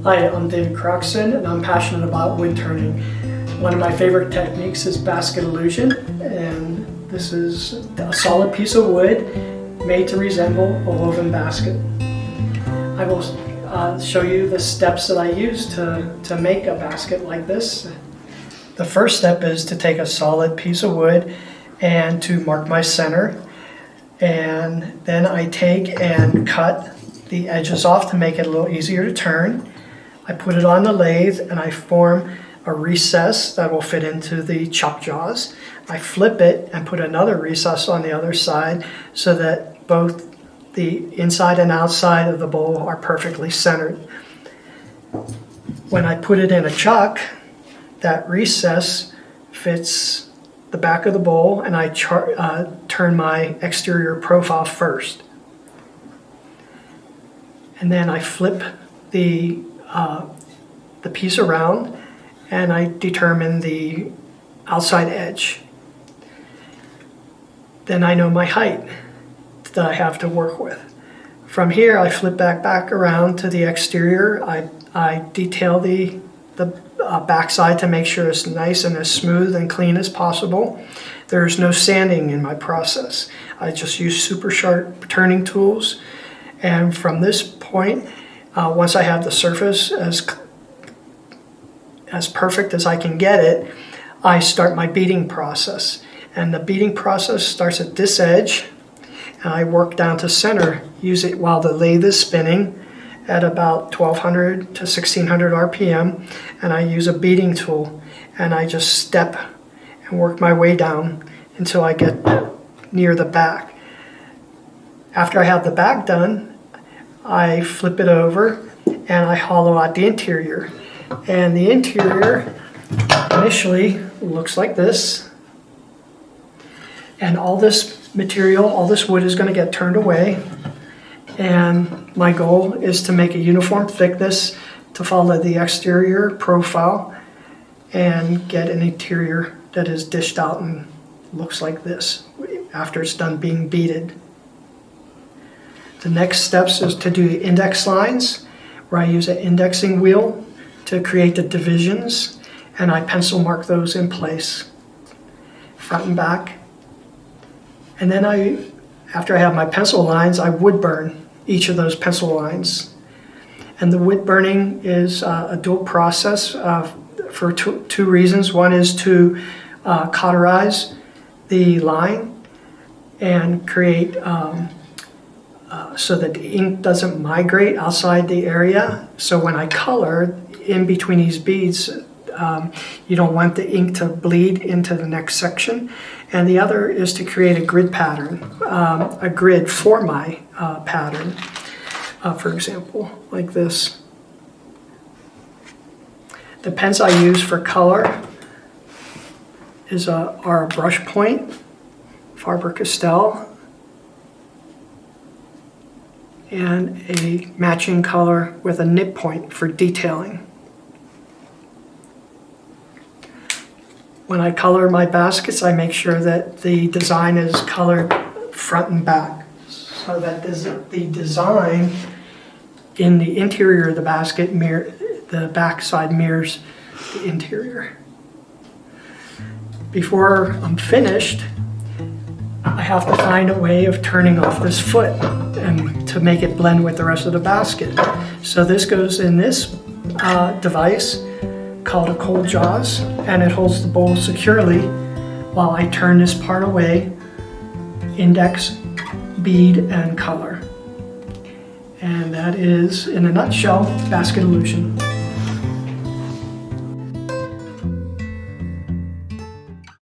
Hi, I'm David Croxton and I'm passionate about wood turning. One of my favorite techniques is basket illusion, and this is a solid piece of wood made to resemble a woven basket. I will show you the steps that I use to make a basket like this. The first step is to take a solid piece of wood and to mark my center, and then I take and cut the edges off to make it a little easier to turn. I put it on the lathe and I form a recess that will fit into the chop jaws. I flip it and put another recess on the other side so that both the inside and outside of the bowl are perfectly centered. When I put it in a chuck, that recess fits the back of the bowl, and I turn my exterior profile first. And then I flip the piece around and I determine the outside edge. Then I know my height that I have to work with. From here I flip back around to the exterior. I detail the backside to make sure it's nice and as smooth and clean as possible. There's no sanding in my process. I just use super sharp turning tools, and from this point, once I have the surface as perfect as I can get it, I start my beading process. And the beading process starts at this edge, and I work down to center, use it while the lathe is spinning at about 1200 to 1600 RPM, and I use a beading tool, and I just step and work my way down until I get near the back. After I have the back done, I flip it over and I hollow out the interior. And the interior initially looks like this. And all this material, all this wood is going to get turned away. And my goal is to make a uniform thickness to follow the exterior profile and get an interior that is dished out and looks like this after it's done being beaded. The next steps is to do the index lines, where I use an indexing wheel to create the divisions, and I pencil mark those in place, front and back. And then after I have my pencil lines, I wood burn each of those pencil lines. And the wood burning is a dual process for two reasons. One is to cauterize the line and create so that the ink doesn't migrate outside the area. So when I color in between these beads, you don't want the ink to bleed into the next section. And the other is to create a grid pattern, a grid for my pattern, for example, like this. The pens I use for color are a brush point, Faber-Castell, and a matching color with a nib point for detailing. When I color my baskets, I make sure that the design is colored front and back, so that the design in the interior of the basket the backside mirrors the interior. Before I'm finished, I have to find a way of turning off this foot and to make it blend with the rest of the basket. So this goes in this device called a cold jaws, and it holds the bowl securely while I turn this part away, index, bead, and color. And that is, in a nutshell, basket illusion.